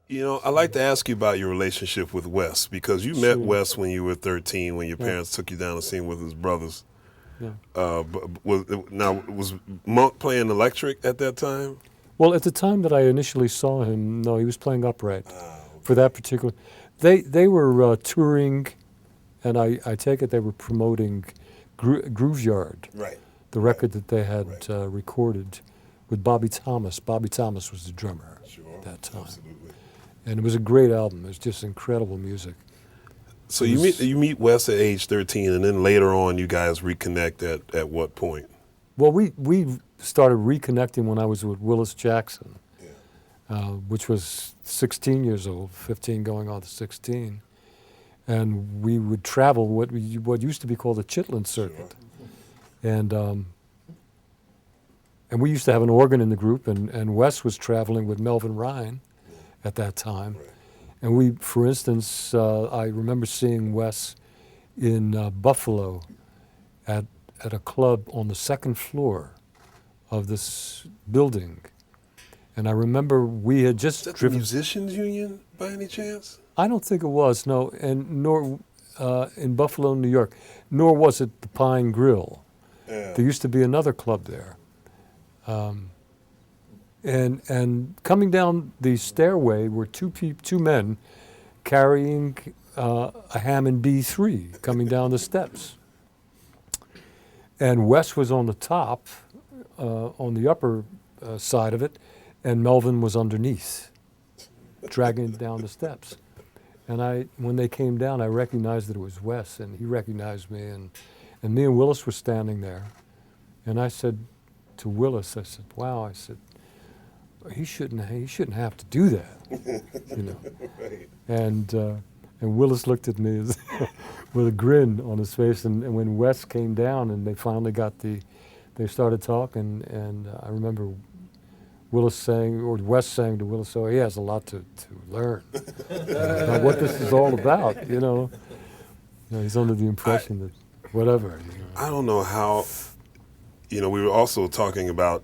You know, I'd like to ask you about your relationship with Wes, because you met Sure. Wes when you were 13, when your Yeah. parents took you down to see him with his brothers. Yeah. Was Monk playing electric at that time? Well, at the time that I initially saw him, no, he was playing upright for Okay. that particular. They were touring, and I take it they were promoting Groove Yard, Right. the record that they had Right. recorded with Bobby Thomas. Bobby Thomas was the drummer Sure. at that time, Absolutely. and it was a great album. It was just incredible music. So It you was- meet Wes at age 13, and then later on you guys reconnect at what point? Well, we started reconnecting when I was with Willis Jackson, Yeah. which was 16 years old, 15 going on to 16. And we would travel what used to be called the Chitlin Circuit. And we used to have an organ in the group, and Wes was traveling with Melvin Ryan at that time. Right. And we, for instance, I remember seeing Wes in Buffalo at a club on the second floor of this building. And I remember we had Is just that the driven. Musicians Union by any chance? I don't think it was, no, and nor in Buffalo, New York, nor was it the Pine Grill. Yeah. There used to be another club there. And coming down the stairway were two men carrying a Hammond B3 coming down the steps. And Wes was on the top, on the upper side of it, and Melvin was underneath, dragging it down the steps. And when they came down, I recognized that it was Wes, and he recognized me, and me and Willis were standing there. And I said to Willis, I said, "Wow," I said, he shouldn't have to do that, you know. Right. And Willis looked at me with a grin on his face. And when Wes came down and they finally they started talking, and I remember Wes saying to Willis, "Oh, he has a lot to learn about what this is all about, you know." You know, he's under the impression that whatever. You know. I don't know how, we were also talking about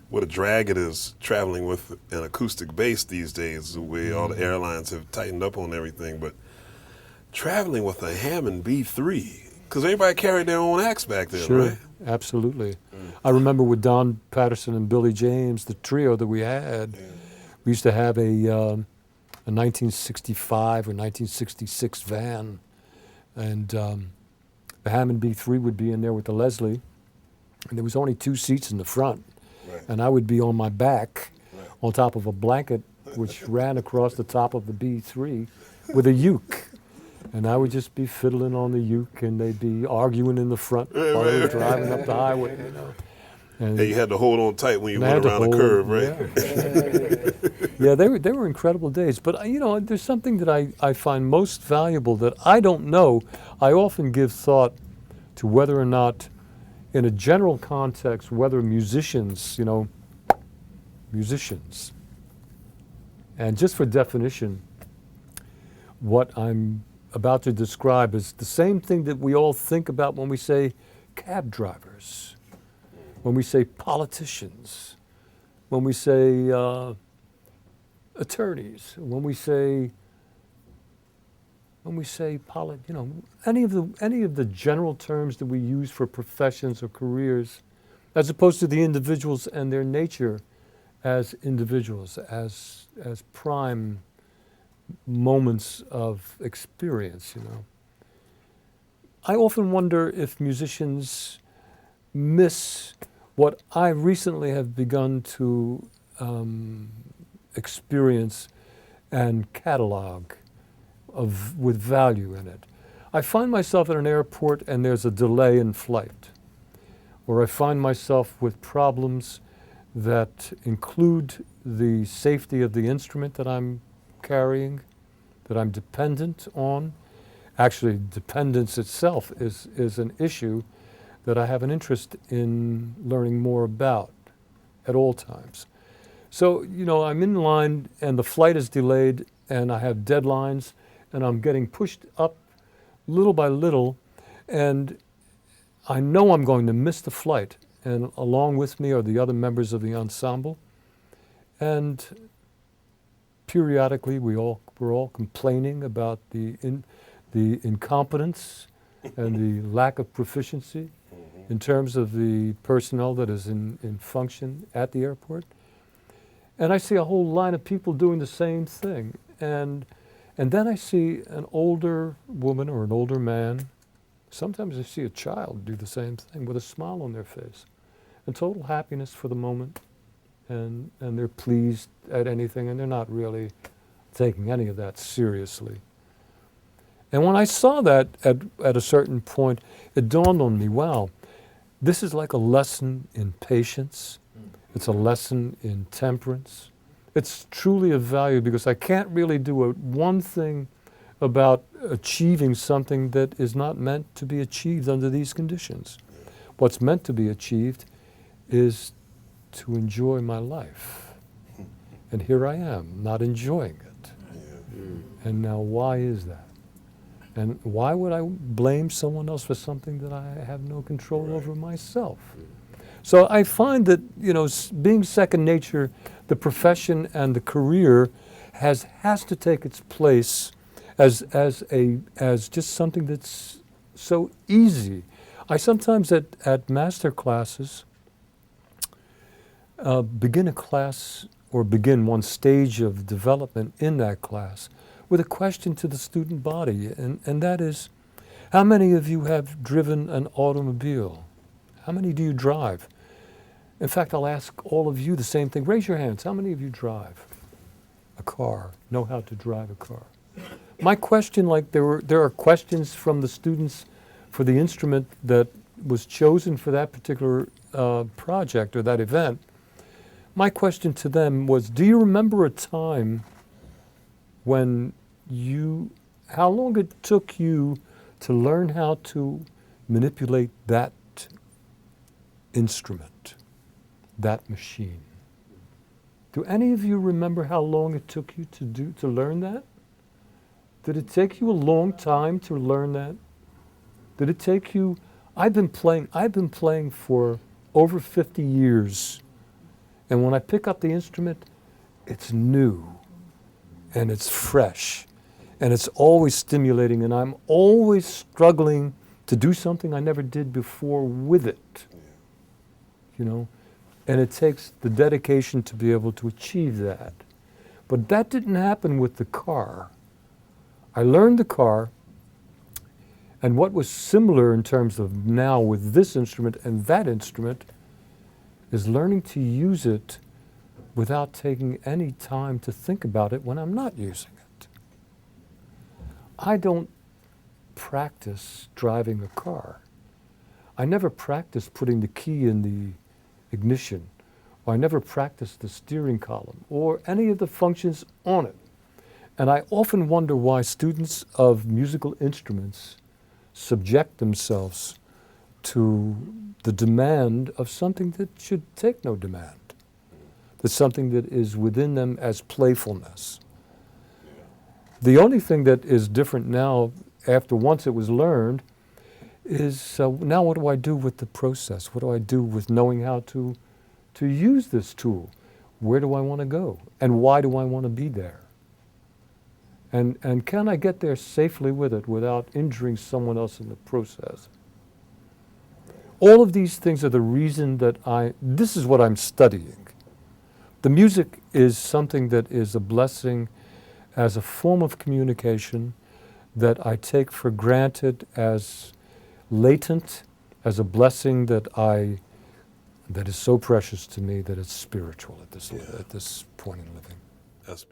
what a drag it is traveling with an acoustic bass these days, the way all the airlines have tightened up on everything. But traveling with a Hammond B3, because everybody carried their own axe back then, Sure, right? absolutely. I remember with Don Patterson and Billy James, the trio that we had, we used to have a 1965 or 1966 van, and the Hammond B3 would be in there with the Leslie, and there was only 2 seats in the front. Right. And I would be on my back on top of a blanket which ran across the top of the B3 with a uke. And I would just be fiddling on the uke, and they'd be arguing in the front while they were driving up the highway, you know. And you had to hold on tight when you I had went to around the hold- curve, right? Yeah, they were incredible days. But, there's something that I find most valuable that I don't know. I often give thought to whether or not, in a general context, whether musicians, and just for definition, what I'm about to describe is the same thing that we all think about when we say cab drivers, when we say politicians, when we say attorneys, when we say any of the general terms that we use for professions or careers, as opposed to the individuals and their nature as individuals, as prime moments of experience, I often wonder if musicians miss what I recently have begun to experience and catalog with value in it. I find myself at an airport and there's a delay in flight, or I find myself with problems that include the safety of the instrument that I'm carrying, that I'm dependent on. Actually, dependence itself is an issue that I have an interest in learning more about at all times. So, I'm in line and the flight is delayed and I have deadlines and I'm getting pushed up little by little, and I know I'm going to miss the flight, and along with me are the other members of the ensemble. And periodically we're all complaining about the incompetence and the lack of proficiency in terms of the personnel that is in function at the airport. And I see a whole line of people doing the same thing. And then I see an older woman or an older man. Sometimes I see a child do the same thing with a smile on their face and total happiness for the moment. And they're pleased at anything, and they're not really taking any of that seriously. And when I saw that at a certain point, it dawned on me, wow, this is like a lesson in patience. It's a lesson in temperance. It's truly of value because I can't really do one thing about achieving something that is not meant to be achieved under these conditions. What's meant to be achieved is to enjoy my life. And here I am, not enjoying it. And now why is that? And why would I blame someone else for something that I have no control over myself? So I find that, being second nature, the profession and the career has to take its place as just something that's so easy. I sometimes at master classes begin a class or begin one stage of development in that class with a question to the student body, and that is, how many of you have driven an automobile? How many do you drive? In fact, I'll ask all of you the same thing. Raise your hands. How many of you drive a car, know how to drive a car? My question, like there are questions from the students for the instrument that was chosen for that particular project or that event. My question to them was, do you remember a time when how long it took you to learn how to manipulate that instrument, that machine? Do any of you remember how long it took you to learn that? Did it take you a long time to learn that? Did it take you? I've been playing for over 50 years. And when I pick up the instrument, it's new and it's fresh and it's always stimulating, and I'm always struggling to do something I never did before with it. And it takes the dedication to be able to achieve that. But that didn't happen with the car. I learned the car, and what was similar in terms of now with this instrument and that instrument is learning to use it without taking any time to think about it when I'm not using it. I don't practice driving a car. I never practice putting the key in the ignition, or I never practiced the steering column, or any of the functions on it. And I often wonder why students of musical instruments subject themselves to the demand of something that should take no demand. That's something that is within them as playfulness. The only thing that is different now, after once it was learned, is now what do I do with the process? What do I do with knowing how to use this tool? Where do I want to go? And why do I want to be there? And can I get there safely with it without injuring someone else in the process? All of these things are the reason that this is what I'm studying. The music is something that is a blessing as a form of communication that I take for granted as latent, as a blessing that is so precious to me that it's spiritual at this point in living.